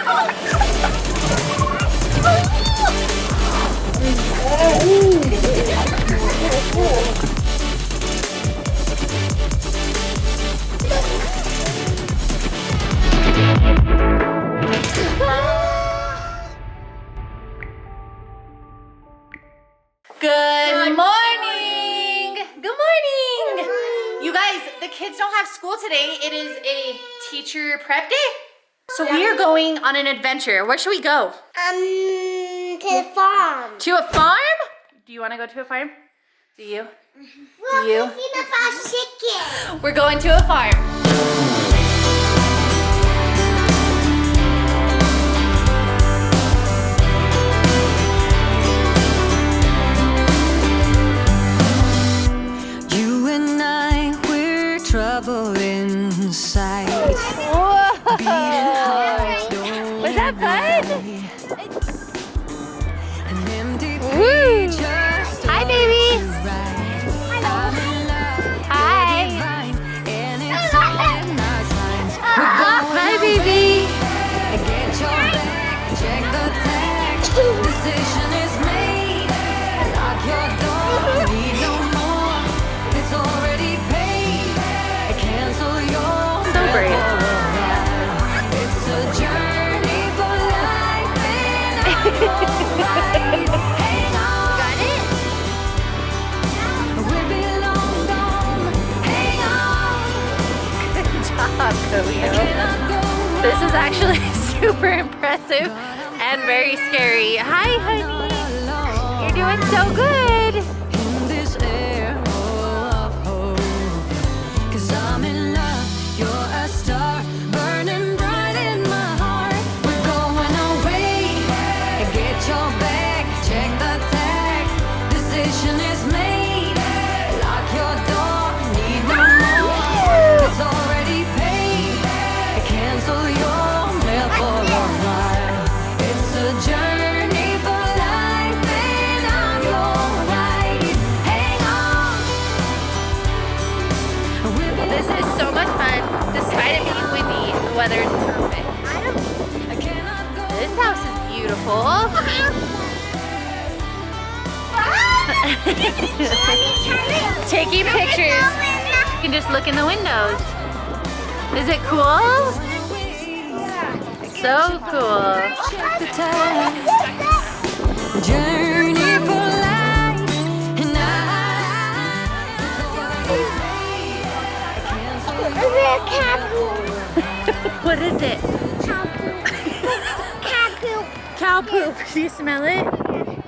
Good morning! Good morning! You guys, the kids don't have school today. It is a teacher prep day. So we are going on an adventure. Where should we go? To the farm. To a farm? Do you want to go to a farm? Do you? Do you? We're thinking about chicken. We're going to a farm. Trouble inside. Whoa! Was that fun? Woo! Hi, baby. Hi. Hi, baby. Get your back, check the tag. Decision is made. Lock your door, need no more. It's already paid. Cancel your So brave. It's a journey for life and I'm alright. Hang on. Got it? We belong gone. Hang on. Good job, Koyo. This is actually super impressive and very scary. Hi, honey. You're doing so good. In this air of hope. 'Cause I'm in love. You're a star burning bright in my heart. We're going away. Get your bag, check the tag. Decision is made. Lock your door, need no more. It's already paid. Cancel your mail for a while. It's a journey for life and I'm your ride. Hang on. This is so much fun. Despite it being windy, the weather is perfect. I cannot go. This house is beautiful. Taking pictures. You can just look in the windows. Is it cool? So cool. Check the time. Journey for life and What is it? Cat poop. Cow poop. Do you smell it?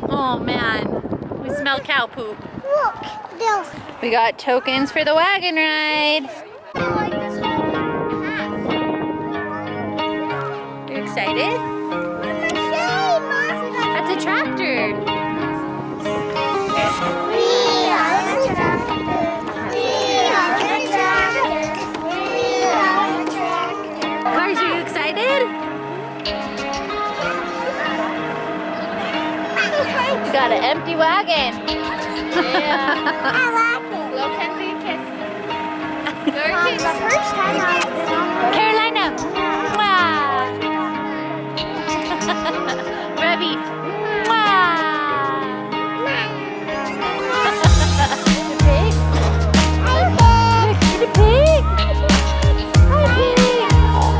Oh man, we smell cow poop. Look, Bill. We got tokens for the wagon ride. I like this one. You excited? That's a tractor. We are the tractor. We are the tractor. We are the tractor. Cars, are you excited? We got an empty wagon. I like it. Blow Kenzie a kiss. The first time I was on Carolina. Mwah. Revy. Mwah. The pig. The pig. Hi, pig.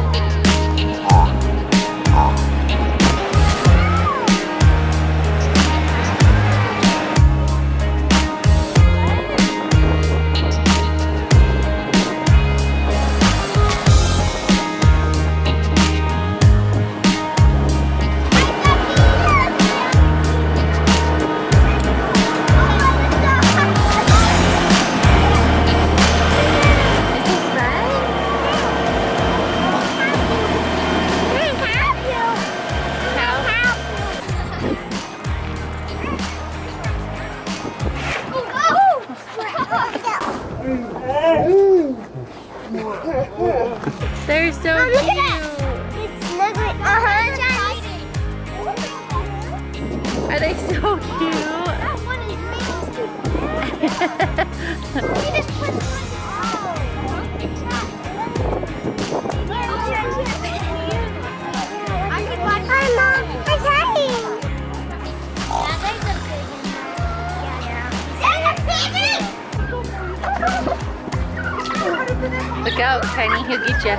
Penny, he'll get you.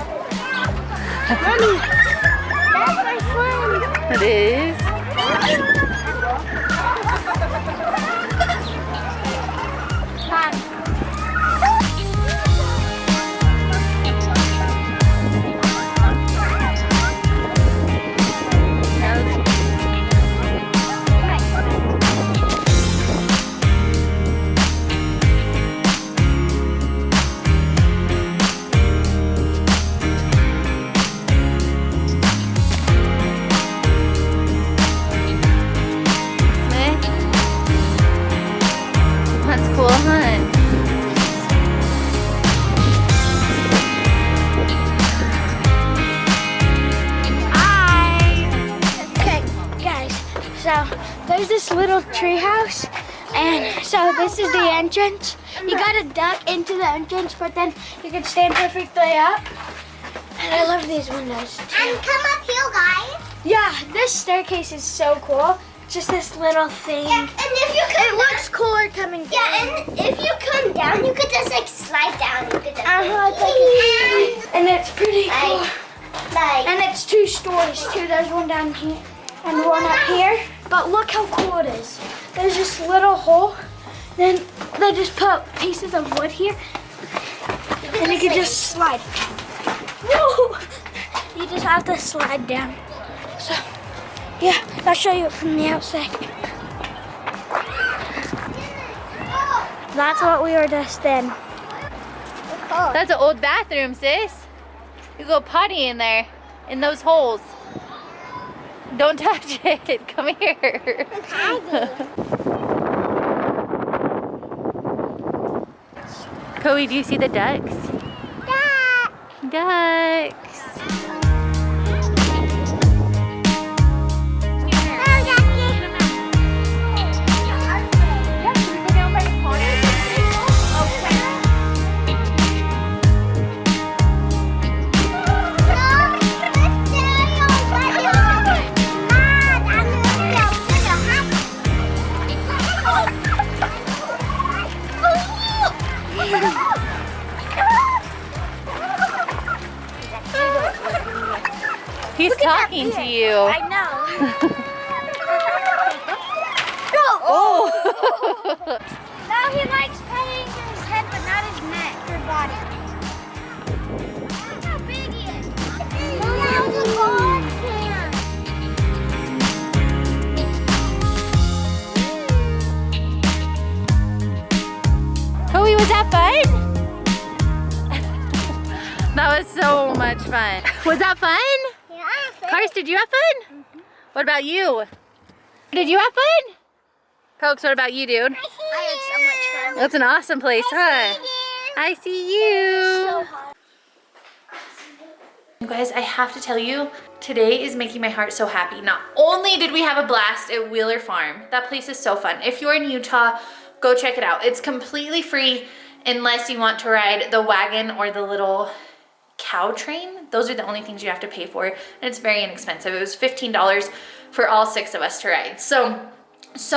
Mommy, that's my friend. It is. That's cool, huh? Okay, guys, so there's this little tree house, and so this is the entrance. You gotta duck into the entrance, but then you can stand perfectly up. And I love these windows too. And come up here, guys. Yeah, this staircase is so cool. It's just this little thing. Yeah, and if you come It looks cooler coming down. yeah, and if you come down, you could just like slide down. You could just It's like and it's pretty cool. like And it's 2 stories too. There's one down here and one up here. But look how cool it is. There's this little hole. Then they just put pieces of wood here. And you can just slide. Woo! You just have to slide down. So, yeah, I'll show you it from the outside. That's what we were just in. That's an old bathroom, sis. You go potty in there, in those holes. Don't touch it. Come here. Chloe, do you see the ducks? Ducks. He's talking to you. I know. Oh! Now he likes petting his head, but not his neck or body. Look how big he is. that was a long can. Chloe, was that fun? That was so much fun. Was that fun? Yeah, Cars, did you have fun? What about you? Did you have fun? Cokes, what about you, dude? I had so much fun. That's an awesome place, huh? I see you. You guys, I have to tell you, today is making my heart so happy. Not only did we have a blast at Wheeler Farm, that place is so fun. If you're in Utah, go check it out. It's completely free unless you want to ride the wagon or the little cow train. Those are the only things you have to pay for, and it's very inexpensive. It was $15 for all 6 of us to ride. So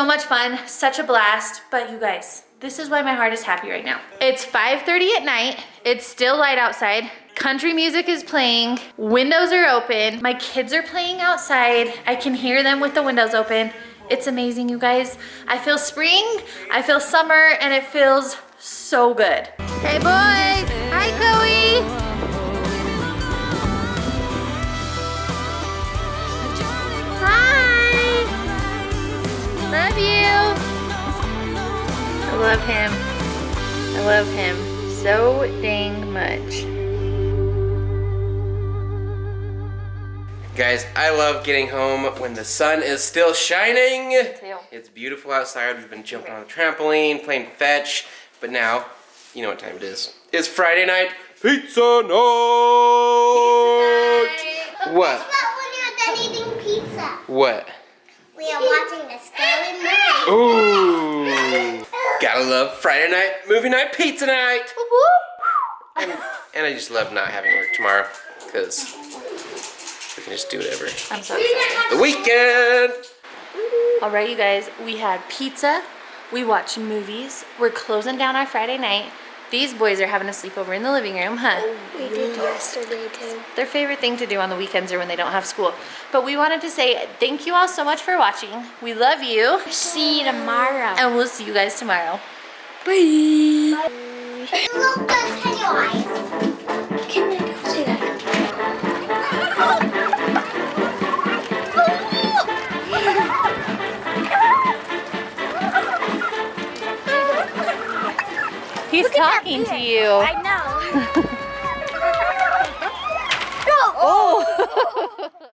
much fun, such a blast. But you guys, this is why my heart is happy right now. It's 5:30 at night. It's still light outside. Country music is playing. Windows are open. My kids are playing outside. I can hear them with the windows open. It's amazing, you guys. I feel spring, I feel summer, and it feels so good. Hey boys, hi Chloe. Hi. Love you. I love him. I love him so dang much. Guys, I love getting home when the sun is still shining. Too. It's beautiful outside. We've been jumping on the trampoline, playing fetch, but now, you know what time it is. It's Friday night, pizza night! What? But when you're done eating pizza, What? we are watching the scary movie. Ooh! Gotta love Friday night, movie night, pizza night! And I just love not having work tomorrow, because we can just do whatever. I'm so excited. The weekend! All right, you guys, we had pizza. We watched movies. We're closing down our Friday night. These boys are having a sleepover in the living room, huh? We did yesterday too. Their favorite thing to do on the weekends or when they don't have school. But we wanted to say thank you all so much for watching. We love you. See you tomorrow. And we'll see you guys tomorrow. Bye. Look, can your eyes? Can I go see that? He's talking to you. I know.